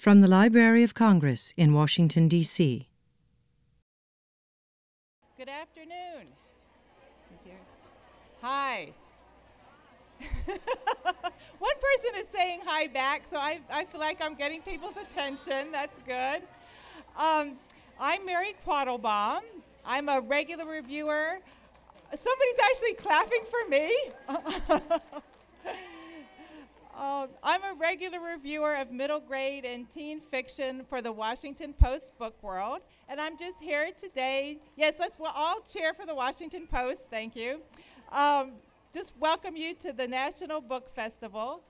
From the Library of Congress in Washington, D.C. Good afternoon. Hi. One person is saying hi back, so I feel like I'm getting people's attention. That's good. I'm Mary Quattlebaum. I'm a regular reviewer. Somebody's actually clapping for me. I'm a regular reviewer of middle grade and teen fiction for the Washington Post Book World, and I'm just here today. Yes, let's all cheer for the Washington Post. Thank you. Just welcome you to the National Book Festival.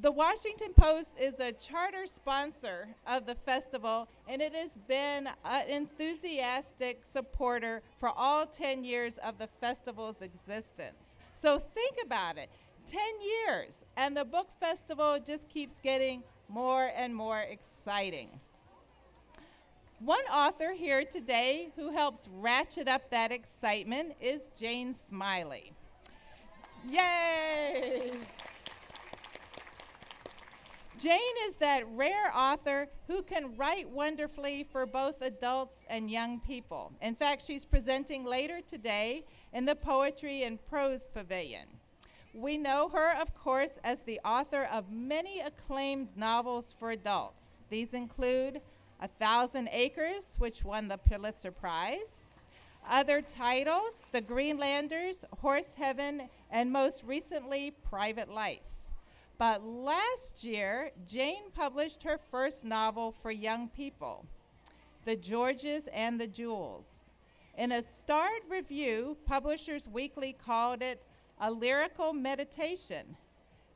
The Washington Post is a charter sponsor of the festival, and it has been an enthusiastic supporter for all 10 years of the festival's existence. So think about it. 10 years, and the book festival just keeps getting more and more exciting. One author here today who helps ratchet up that excitement is Jane Smiley. Yay! Jane is that rare author who can write wonderfully for both adults and young people. In fact, she's presenting later today in the Poetry and Prose Pavilion. We know her, of course, as the author of many acclaimed novels for adults. These include 1,000 Acres, which won the Pulitzer Prize. Other titles, The Greenlanders, Horse Heaven, and most recently, Private Life. But last year, Jane published her first novel for young people, The Georges and the Jewels. In a starred review, Publishers Weekly called it a lyrical meditation.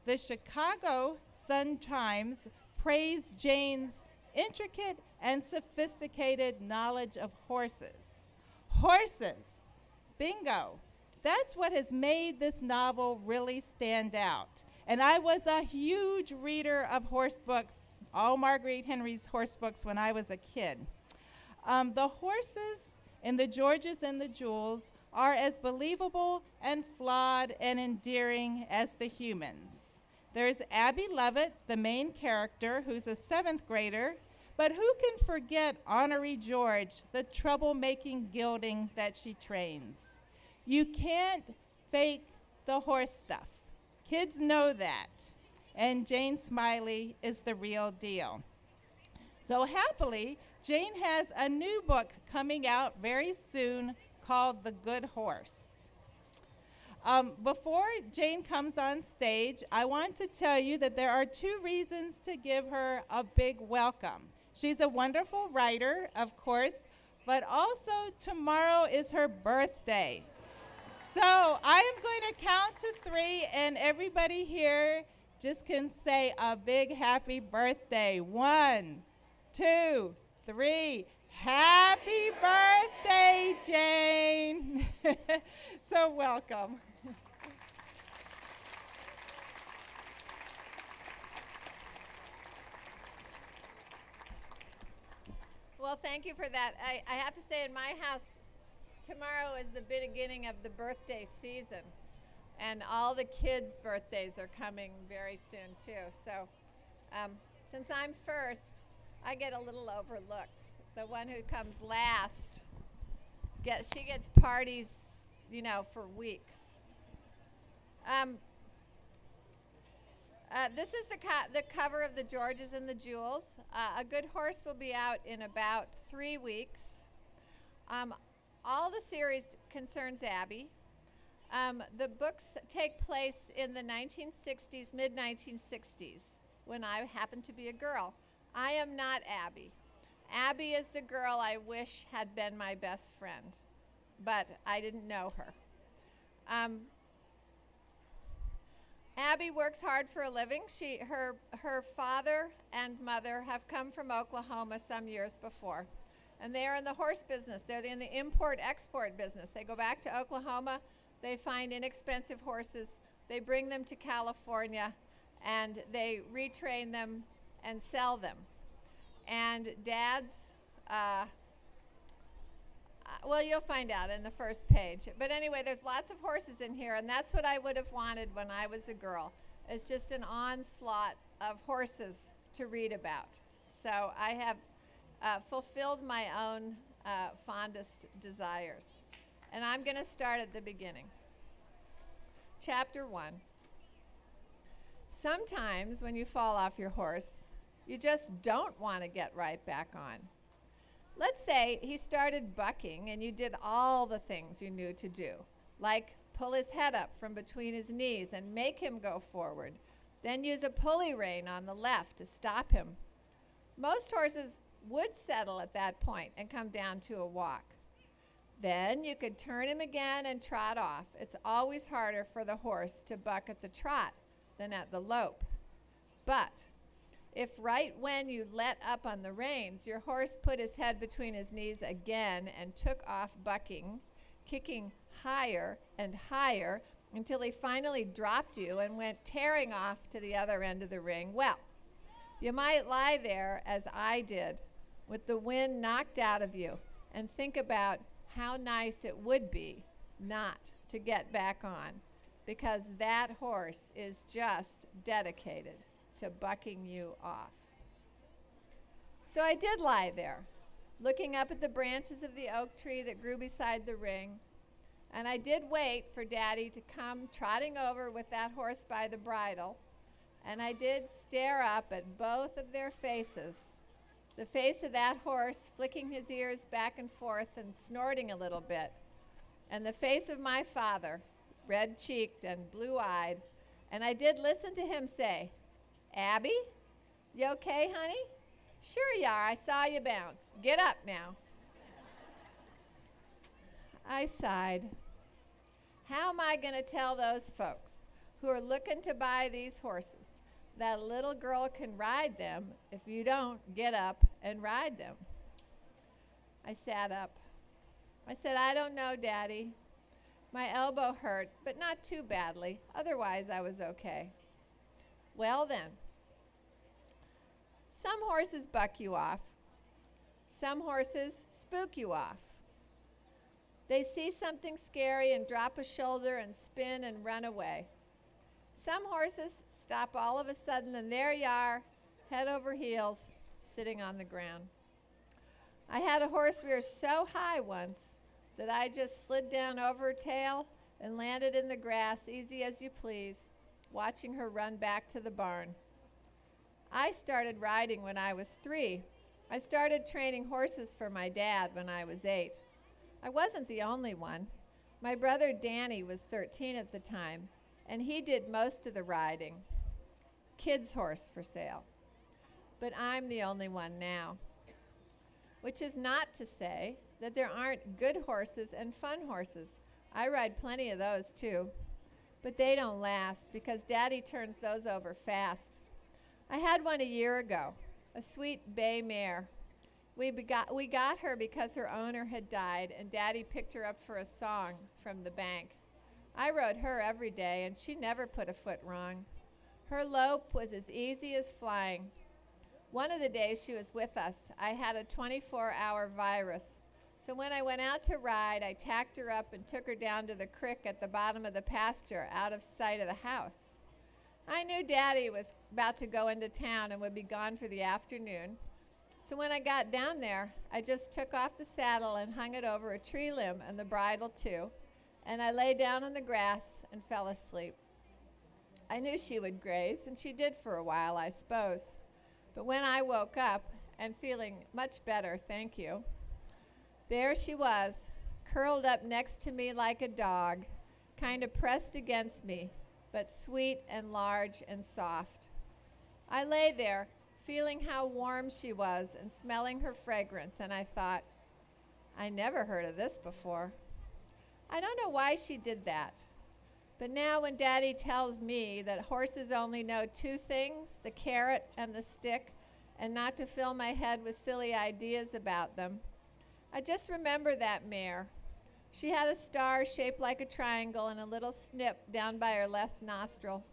The Chicago Sun-Times praised Jane's intricate and sophisticated knowledge of horses. Horses, bingo. That's what has made this novel really stand out. And I was a huge reader of horse books, all Marguerite Henry's horse books when I was a kid. The horses in The Georges and the Jewels are as believable and flawed and endearing as the humans. There's Abby Lovett, the main character, who's a 7th grader, but who can forget Honoree George, the troublemaking gelding that she trains? You can't fake the horse stuff. Kids know that. And Jane Smiley is the real deal. So happily, Jane has a new book coming out very soon called The Good Horse. Before Jane comes on stage, I want to tell you that there are 2 reasons to give her a big welcome. She's a wonderful writer, of course, but also tomorrow is her birthday. So I am going to count to 3, and everybody here just can say a big happy birthday. 1, 2, 3. Happy birthday, Jane. So welcome. Well, thank you for that. I have to say, in my house, tomorrow is the beginning of the birthday season, and all the kids' birthdays are coming very soon, too. So since I'm first, I get a little overlooked. The one who comes last, she gets parties, for weeks. This is the cover of The Georges and the Jewels. A Good Horse will be out in about 3 weeks. All the series concerns Abby. The books take place in the 1960s, mid-1960s, when I happened to be a girl. I am not Abby. Abby is the girl I wish had been my best friend, but I didn't know her. Abby works hard for a living. Her father and mother have come from Oklahoma some years before, and they are in the horse business. They're in the import-export business. They go back to Oklahoma, they find inexpensive horses, they bring them to California, and they retrain them and sell them. And Dad's, well, you'll find out in the first page. But anyway, there's lots of horses in here, and that's what I would have wanted when I was a girl. It's just an onslaught of horses to read about. So I have fulfilled my own fondest desires. And I'm going to start at the beginning. Chapter 1. Sometimes when you fall off your horse, you just don't want to get right back on. Let's say he started bucking and you did all the things you knew to do, like pull his head up from between his knees and make him go forward, then use a pulley rein on the left to stop him. Most horses would settle at that point and come down to a walk. Then you could turn him again and trot off. It's always harder for the horse to buck at the trot than at the lope. But if right when you let up on the reins, your horse put his head between his knees again and took off bucking, kicking higher and higher until he finally dropped you and went tearing off to the other end of the ring, well, you might lie there, as I did, with the wind knocked out of you, and think about how nice it would be not to get back on, because that horse is just dedicated to bucking you off. So I did lie there, looking up at the branches of the oak tree that grew beside the ring, and I did wait for Daddy to come trotting over with that horse by the bridle, and I did stare up at both of their faces, the face of that horse flicking his ears back and forth and snorting a little bit, and the face of my father, red-cheeked and blue-eyed, and I did listen to him say, "Abby, you okay, honey?" "Sure you are, I saw you bounce. Get up now." I sighed. How am I going to tell those folks who are looking to buy these horses that a little girl can ride them if you don't get up and ride them? I sat up. I said, "I don't know, Daddy. My elbow hurt, but not too badly. Otherwise, I was okay." "Well then, some horses buck you off. Some horses spook you off. They see something scary and drop a shoulder and spin and run away. Some horses stop all of a sudden and there you are, head over heels, sitting on the ground. I had a horse rear so high once that I just slid down over her tail and landed in the grass, easy as you please, watching her run back to the barn. I started riding when I was 3. I started training horses for my dad when I was 8. I wasn't the only one. My brother Danny was 13 at the time, and he did most of the riding. Kid's horse for sale. But I'm the only one now. Which is not to say that there aren't good horses and fun horses. I ride plenty of those too. But they don't last because Daddy turns those over fast. I had one a year ago, a sweet bay mare. We got her because her owner had died, and Daddy picked her up for a song from the bank. I rode her every day, and she never put a foot wrong. Her lope was as easy as flying. One of the days she was with us, I had a 24-hour virus. So when I went out to ride, I tacked her up and took her down to the creek at the bottom of the pasture, out of sight of the house. I knew Daddy was about to go into town and would be gone for the afternoon. So when I got down there, I just took off the saddle and hung it over a tree limb and the bridle too, and I lay down on the grass and fell asleep. I knew she would graze, and she did for a while, I suppose. But when I woke up, and feeling much better, thank you, there she was, curled up next to me like a dog, kind of pressed against me, but sweet and large and soft. I lay there, feeling how warm she was and smelling her fragrance, and I thought, I never heard of this before. I don't know why she did that, but now when Daddy tells me that horses only know 2 things, the carrot and the stick, and not to fill my head with silly ideas about them, I just remember that mare. She had a star shaped like a triangle and a little snip down by her left nostril.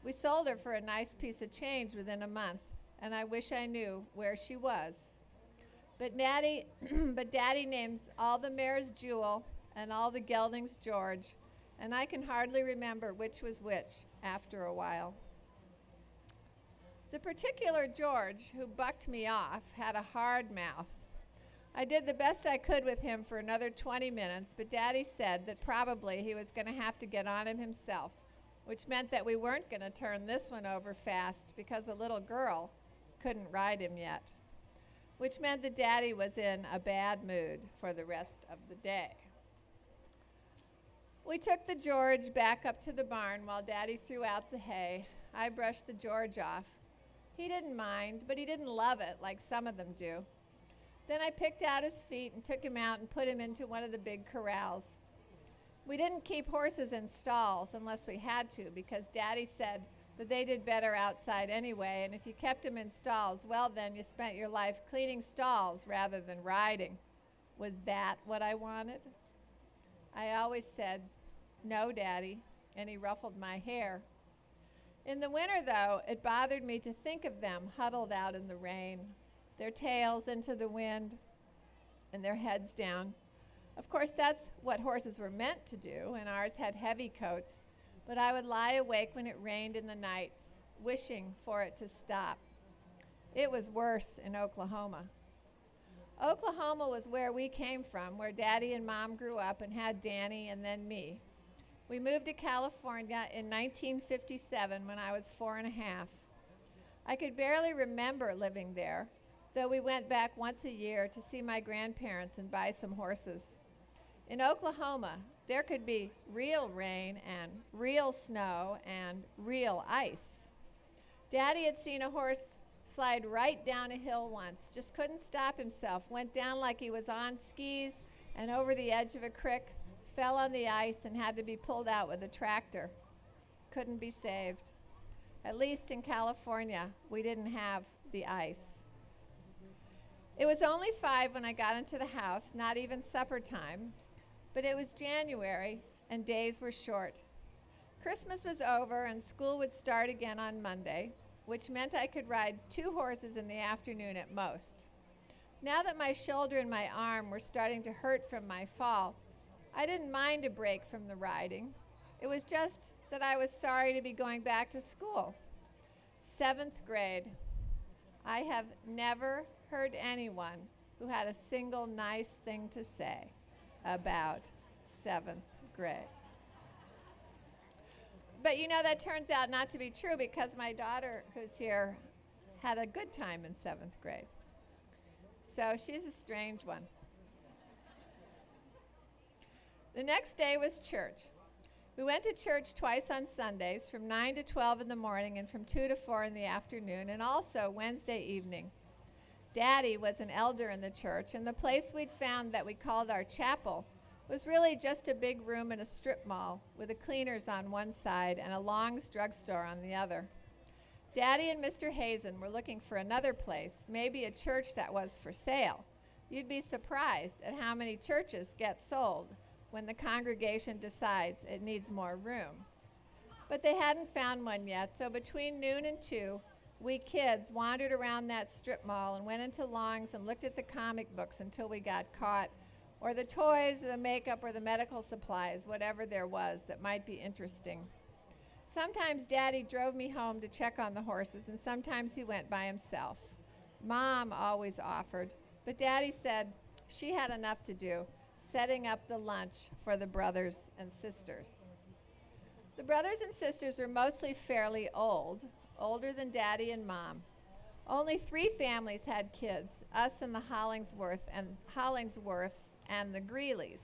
We sold her for a nice piece of change within a month, and I wish I knew where she was. But Daddy names all the mares Jewel and all the geldings George, and I can hardly remember which was which after a while. The particular George who bucked me off had a hard mouth. I did the best I could with him for another 20 minutes, but Daddy said that probably he was going to have to get on him himself, which meant that we weren't going to turn this one over fast because a little girl couldn't ride him yet, which meant that Daddy was in a bad mood for the rest of the day. We took the George back up to the barn while Daddy threw out the hay. I brushed the George off. He didn't mind, but he didn't love it like some of them do. Then I picked out his feet and took him out and put him into one of the big corrals. We didn't keep horses in stalls unless we had to, because Daddy said that they did better outside anyway, and if you kept them in stalls, well then you spent your life cleaning stalls rather than riding. Was that what I wanted? I always said, "No, Daddy," and he ruffled my hair. In the winter, though, it bothered me to think of them huddled out in the rain, their tails into the wind and their heads down. Of course, that's what horses were meant to do, and ours had heavy coats, but I would lie awake when it rained in the night, wishing for it to stop. It was worse in Oklahoma. Oklahoma was where we came from, where Daddy and Mom grew up and had Danny and then me. We moved to California in 1957 when I was 4 1/2. I could barely remember living there, though we went back once a year to see my grandparents and buy some horses. In Oklahoma, there could be real rain and real snow and real ice. Daddy had seen a horse slide right down a hill once, just couldn't stop himself, went down like he was on skis and over the edge of a creek, fell on the ice and had to be pulled out with a tractor. Couldn't be saved. At least in California, we didn't have the ice. It was only 5 when I got into the house, not even supper time, but it was January and days were short. Christmas was over and school would start again on Monday, which meant I could ride 2 horses in the afternoon at most. Now that my shoulder and my arm were starting to hurt from my fall, I didn't mind a break from the riding. It was just that I was sorry to be going back to school. 7th grade. I have never heard anyone who had a single nice thing to say about 7th grade. But you know, that turns out not to be true, because my daughter, who's here, had a good time in 7th grade. So she's a strange one. The next day was church. We went to church twice on Sundays, from 9 to 12 in the morning and from 2 to 4 in the afternoon, and also Wednesday evening. Daddy was an elder in the church, and the place we'd found that we called our chapel was really just a big room in a strip mall with a cleaners on one side and a Long's drugstore on the other. Daddy and Mr. Hazen were looking for another place, maybe a church that was for sale. You'd be surprised at how many churches get sold when the congregation decides it needs more room. But they hadn't found one yet, so between noon and 2, we kids wandered around that strip mall and went into Long's and looked at the comic books until we got caught, or the toys, or the makeup, or the medical supplies, whatever there was that might be interesting. Sometimes Daddy drove me home to check on the horses, and sometimes he went by himself. Mom always offered, but Daddy said she had enough to do, setting up the lunch for the brothers and sisters. The brothers and sisters were mostly fairly old, older than Daddy and Mom. Only 3 families had kids, us and the Hollingsworths and the Greeleys.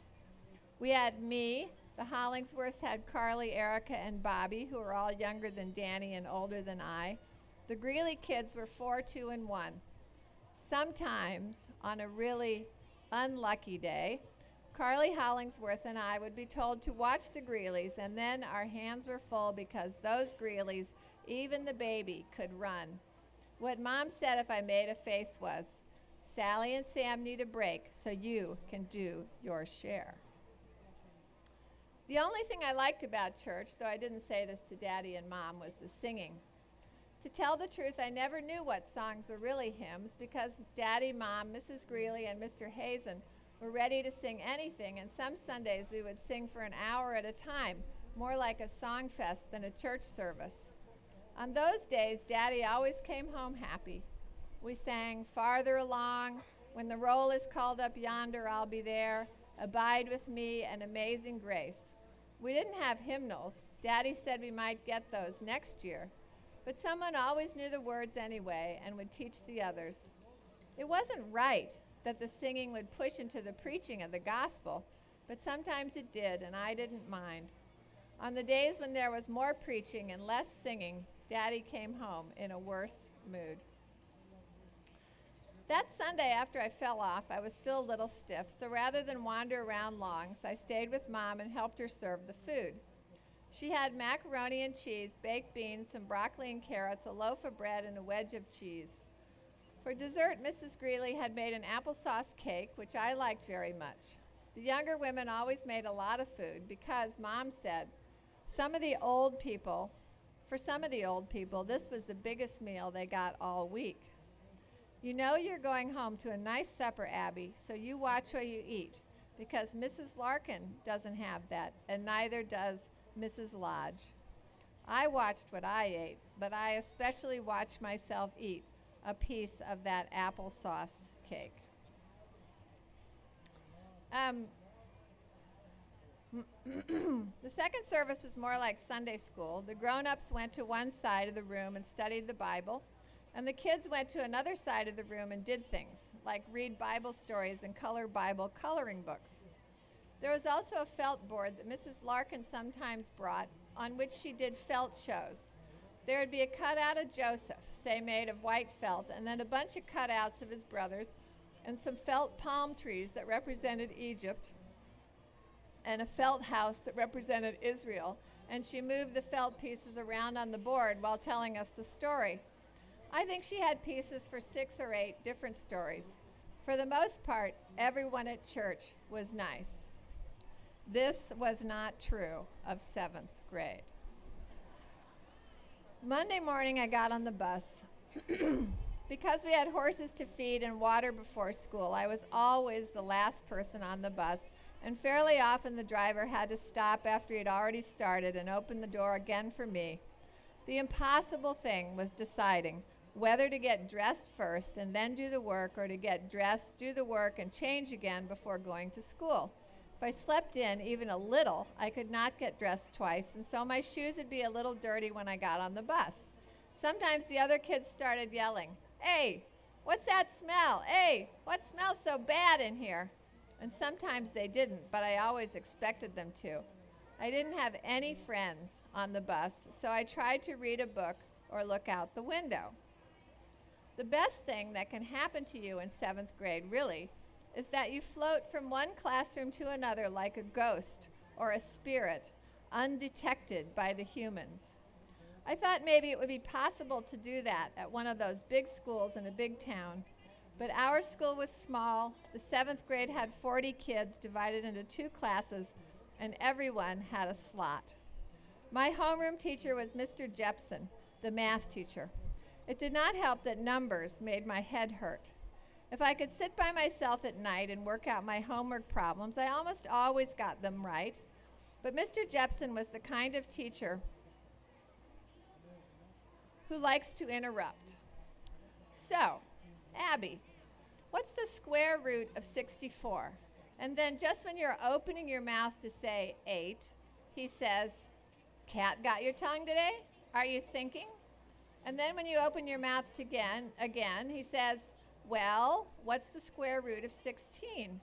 We had me, the Hollingsworths had Carly, Erica, and Bobby, who were all younger than Danny and older than I. The Greeley kids were 4, 2, and 1. Sometimes, on a really unlucky day, Carly Hollingsworth and I would be told to watch the Greeleys, and then our hands were full because those Greeleys, even the baby, could run. What Mom said if I made a face was, "Sally and Sam need a break so you can do your share." The only thing I liked about church, though I didn't say this to Daddy and Mom, was the singing. To tell the truth, I never knew what songs were really hymns because Daddy, Mom, Mrs. Greeley, and Mr. Hazen were ready to sing anything, and some Sundays we would sing for an hour at a time, more like a song fest than a church service. On those days, Daddy always came home happy. We sang Farther Along, When the Roll is Called Up Yonder, I'll Be There, Abide With Me, and Amazing Grace. We didn't have hymnals. Daddy said we might get those next year, but someone always knew the words anyway and would teach the others. It wasn't right that the singing would push into the preaching of the gospel, but sometimes it did, and I didn't mind. On the days when there was more preaching and less singing, Daddy came home in a worse mood. That Sunday after I fell off, I was still a little stiff, so rather than wander around Long's, I stayed with Mom and helped her serve the food. She had macaroni and cheese, baked beans, some broccoli and carrots, a loaf of bread, and a wedge of cheese. For dessert, Mrs. Greeley had made an applesauce cake, which I liked very much. The younger women always made a lot of food because Mom said for some of the old people, this was the biggest meal they got all week. You know you're going home to a nice supper, Abby, so you watch what you eat, because Mrs. Larkin doesn't have that, and neither does Mrs. Lodge. I watched what I ate, but I especially watched myself eat a piece of that applesauce cake. The second service was more like Sunday school. The grown-ups went to one side of the room and studied the Bible, and the kids went to another side of the room and did things, like read Bible stories and color Bible coloring books. There was also a felt board that Mrs. Larkin sometimes brought, on which she did felt shows. There would be a cutout of Joseph, say made of white felt, and then a bunch of cutouts of his brothers, and some felt palm trees that represented Egypt, and a felt house that represented Israel, and she moved the felt pieces around on the board while telling us the story. I think she had pieces for 6 or 8 different stories. For the most part, everyone at church was nice. This was not true of 7th grade. Monday morning, I got on the bus. Because we had horses to feed and water before school, I was always the last person on the bus, and fairly often the driver had to stop after he'd already started and open the door again for me. The impossible thing was deciding whether to get dressed first and then do the work, or to get dressed, do the work, and change again before going to school. If I slept in even a little, I could not get dressed twice, and so my shoes would be a little dirty when I got on the bus. Sometimes the other kids started yelling, "Hey, what's that smell? Hey, what smells so bad in here?" And sometimes they didn't, but I always expected them to. I didn't have any friends on the bus, so I tried to read a book or look out the window. The best thing that can happen to you in 7th grade, really, is that you float from one classroom to another like a ghost or a spirit, undetected by the humans. I thought maybe it would be possible to do that at one of those big schools in a big town, but our school was small. The 7th grade had 40 kids divided into 2 classes, and everyone had a slot. My homeroom teacher was Mr. Jepson, the math teacher. It did not help that numbers made my head hurt. If I could sit by myself at night and work out my homework problems, I almost always got them right. But Mr. Jepson was the kind of teacher who likes to interrupt. So, Abby, what's the square root of 64? And then just when you're opening your mouth to say 8, he says, "Cat got your tongue today? Are you thinking?" And then when you open your mouth again, he says, "Well, what's the square root of 16?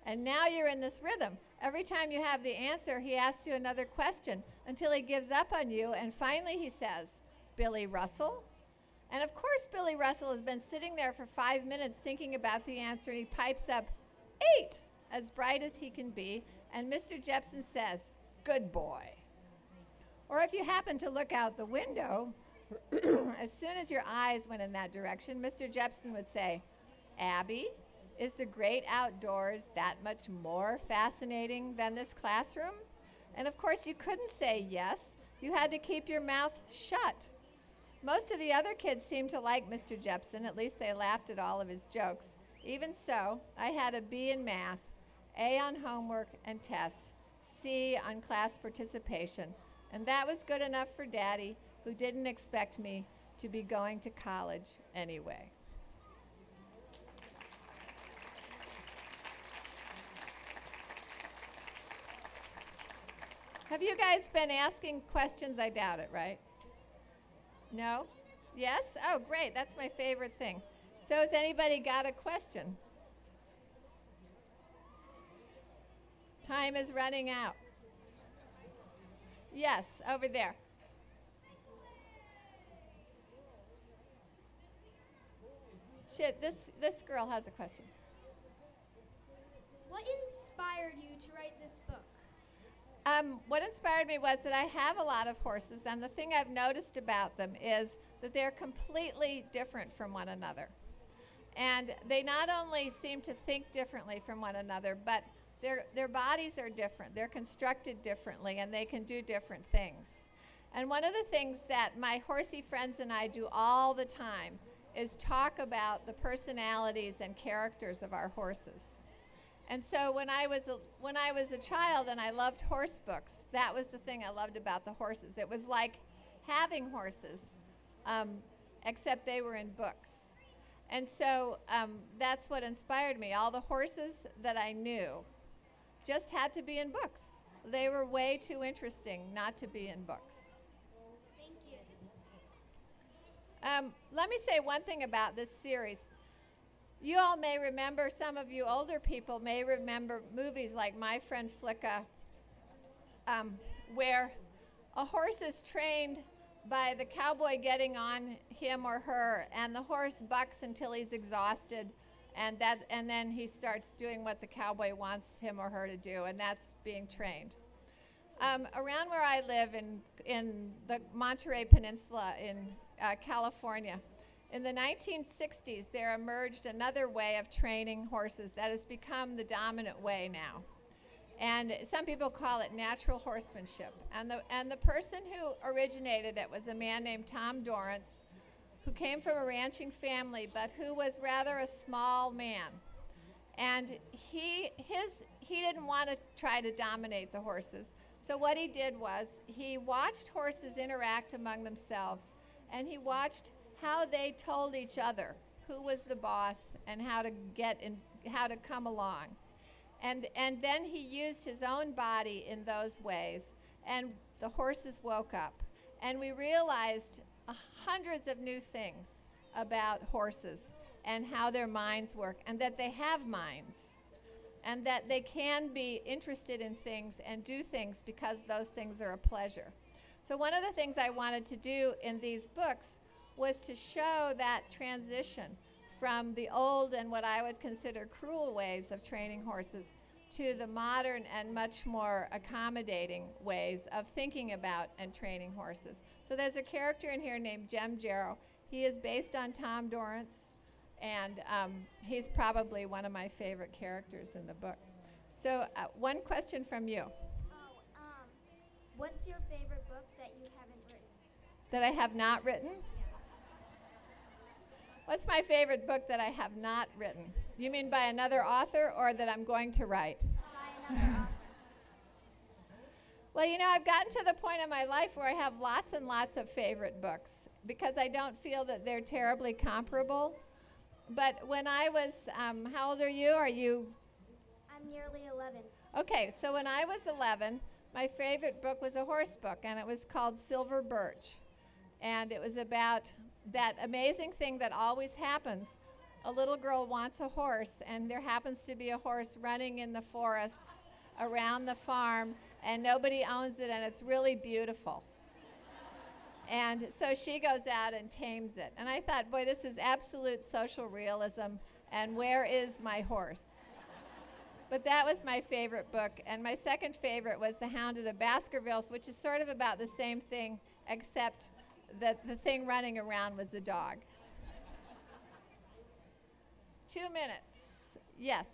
And now you're in this rhythm. Every time you have the answer, he asks you another question until he gives up on you, and finally he says, "Billy Russell?" And of course Billy Russell has been sitting there for 5 minutes thinking about the answer, and he pipes up, 8, as bright as he can be, and Mr. Jepson says, "Good boy." Or if you happen to look out the window, as soon as your eyes went in that direction, Mr. Jepson would say, "Abby, is the great outdoors that much more fascinating than this classroom?" And of course you couldn't say yes. You had to keep your mouth shut. Most of the other kids seemed to like Mr. Jepson. At least they laughed at all of his jokes. Even so, I had a B in math, A on homework and tests, C on class participation. And that was good enough for Daddy, who didn't expect me to be going to college anyway. Have you guys been asking questions? I doubt it, right? No? Yes? Oh, great. That's my favorite thing. So has anybody got a question? Time is running out. Yes, over there. Shit, this girl has a question. What inspired you to write this book? What inspired me was that I have a lot of horses, and the thing I've noticed about them is that they're completely different from one another. And they not only seem to think differently from one another, but their bodies are different. They're constructed differently, and they can do different things. And one of the things that my horsey friends and I do all the time is talk about the personalities and characters of our horses. And so when I was a child and I loved horse books, that was the thing I loved about the horses. It was like having horses, except they were in books. And so that's what inspired me. All the horses that I knew just had to be in books. They were way too interesting not to be in books. Thank you. Let me say one thing about this series. You all may remember, some of you older people may remember movies like My Friend Flicka, where a horse is trained by the cowboy getting on him or her, and the horse bucks until he's exhausted, and then he starts doing what the cowboy wants him or her to do, and that's being trained. Around where I live in the Monterey Peninsula in California, in the 1960s, there emerged another way of training horses that has become the dominant way now. And some people call it natural horsemanship. And the person who originated it was a man named Tom Dorrance, who came from a ranching family, but who was rather a small man. And he didn't want to try to dominate the horses. So what he did was he watched horses interact among themselves, and he watched how they told each other who was the boss and how to come along. And then he used his own body in those ways, and the horses woke up. And we realized hundreds of new things about horses and how their minds work, and that they have minds, and that they can be interested in things and do things because those things are a pleasure. So one of the things I wanted to do in these books was to show that transition from the old and what I would consider cruel ways of training horses to the modern and much more accommodating ways of thinking about and training horses. So there's a character in here named Jem Jarrow. He is based on Tom Dorrance, and he's probably one of my favorite characters in the book. So one question from you. What's your favorite book that you haven't written? That I have not written? What's my favorite book that I have not written? You mean by another author or that I'm going to write? By another author. Well, you know, I've gotten to the point in my life where I have lots and lots of favorite books because I don't feel that they're terribly comparable. But when I was, how old are you? I'm nearly 11. Okay, so when I was 11, my favorite book was a horse book, and it was called Silver Birch. And it was about that amazing thing that always happens. A little girl wants a horse, and there happens to be a horse running in the forests around the farm, and nobody owns it, and it's really beautiful. And so she goes out and tames it. And I thought, boy, this is absolute social realism, and where is my horse? But that was my favorite book. And my second favorite was The Hound of the Baskervilles, which is sort of about the same thing, except that the thing running around was the dog. 2 minutes. Yes?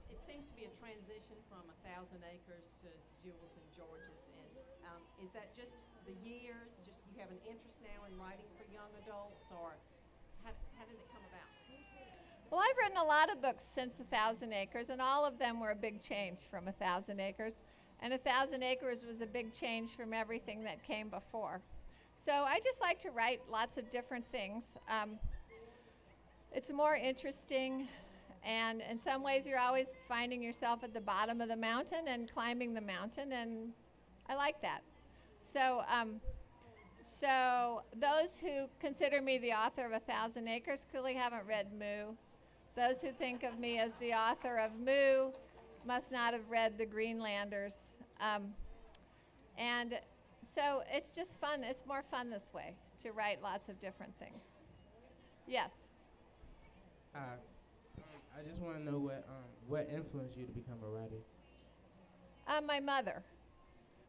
It seems to be a transition from 1,000 Acres to Jewels and Georges. And is that just the years? Just you have an interest now in writing for young adults, or how did it come about? Well, I've written a lot of books since 1,000 Acres, and all of them were a big change from 1,000 Acres. And 1,000 Acres was a big change from everything that came before. So I just like to write lots of different things. It's more interesting, and in some ways you're always finding yourself at the bottom of the mountain and climbing the mountain, and I like that. So, so those who consider me the author of 1,000 Acres clearly haven't read Moo. Those who think of me as the author of Moo must not have read the Greenlanders. And so it's just fun. It's more fun this way to write lots of different things. Yes? I just want to know what influenced you to become a writer? My mother.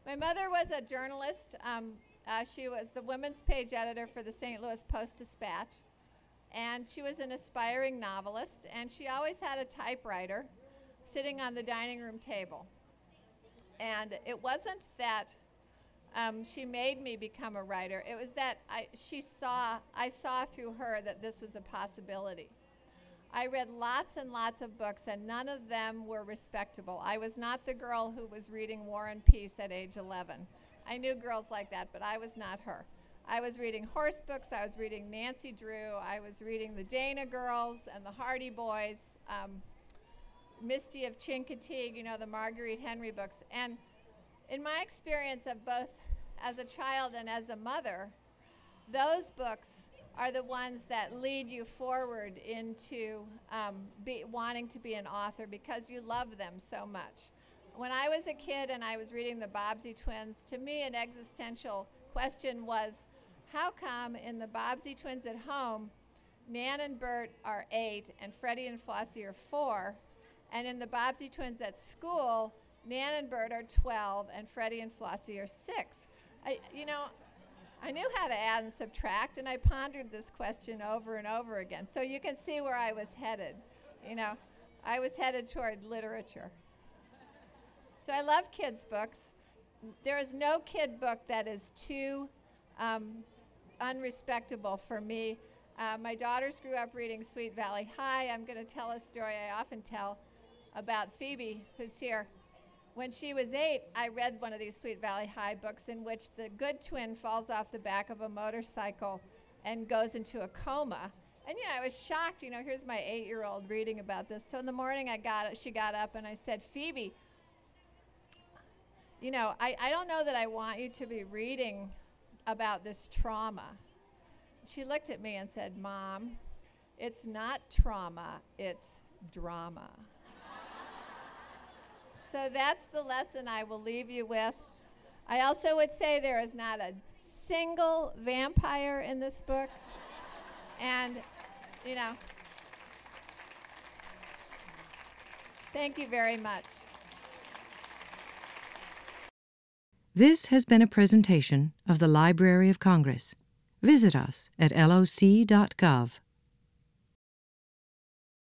My mother was a journalist. She was the women's page editor for the St. Louis Post-Dispatch. And she was an aspiring novelist. And she always had a typewriter sitting on the dining room table. And it wasn't that she made me become a writer. It was that I saw through her that this was a possibility. I read lots and lots of books, and none of them were respectable. I was not the girl who was reading War and Peace at age 11. I knew girls like that, but I was not her. I was reading horse books. I was reading Nancy Drew. I was reading the Dana Girls and the Hardy Boys, Misty of Chincoteague, you know, the Marguerite Henry books. And in my experience of both as a child and as a mother, those books are the ones that lead you forward into wanting to be an author because you love them so much. When I was a kid and I was reading the Bobbsey Twins, to me an existential question was, how come in the Bobbsey Twins at home, Nan and Bert are 8 and Freddie and Flossie are 4, and in the Bobbsey Twins at school, Nan and Bert are 12 and Freddie and Flossie are 6? I knew how to add and subtract, and I pondered this question over and over again. So you can see where I was headed. You know, I was headed toward literature. So I love kids' books. There is no kid book that is too unrespectable for me. My daughters grew up reading Sweet Valley High. I'm going to tell a story I often tell about Phoebe, who's here. When she was 8, I read one of these Sweet Valley High books in which the good twin falls off the back of a motorcycle and goes into a coma. And, you know, I was shocked. You know, here's my 8-year-old reading about this. So in the morning, she got up and I said, Phoebe, you know, I don't know that I want you to be reading about this trauma. She looked at me and said, Mom, it's not trauma, it's drama. So that's the lesson I will leave you with. I also would say there is not a single vampire in this book. And, you know, thank you very much. This has been a presentation of the Library of Congress. Visit us at loc.gov.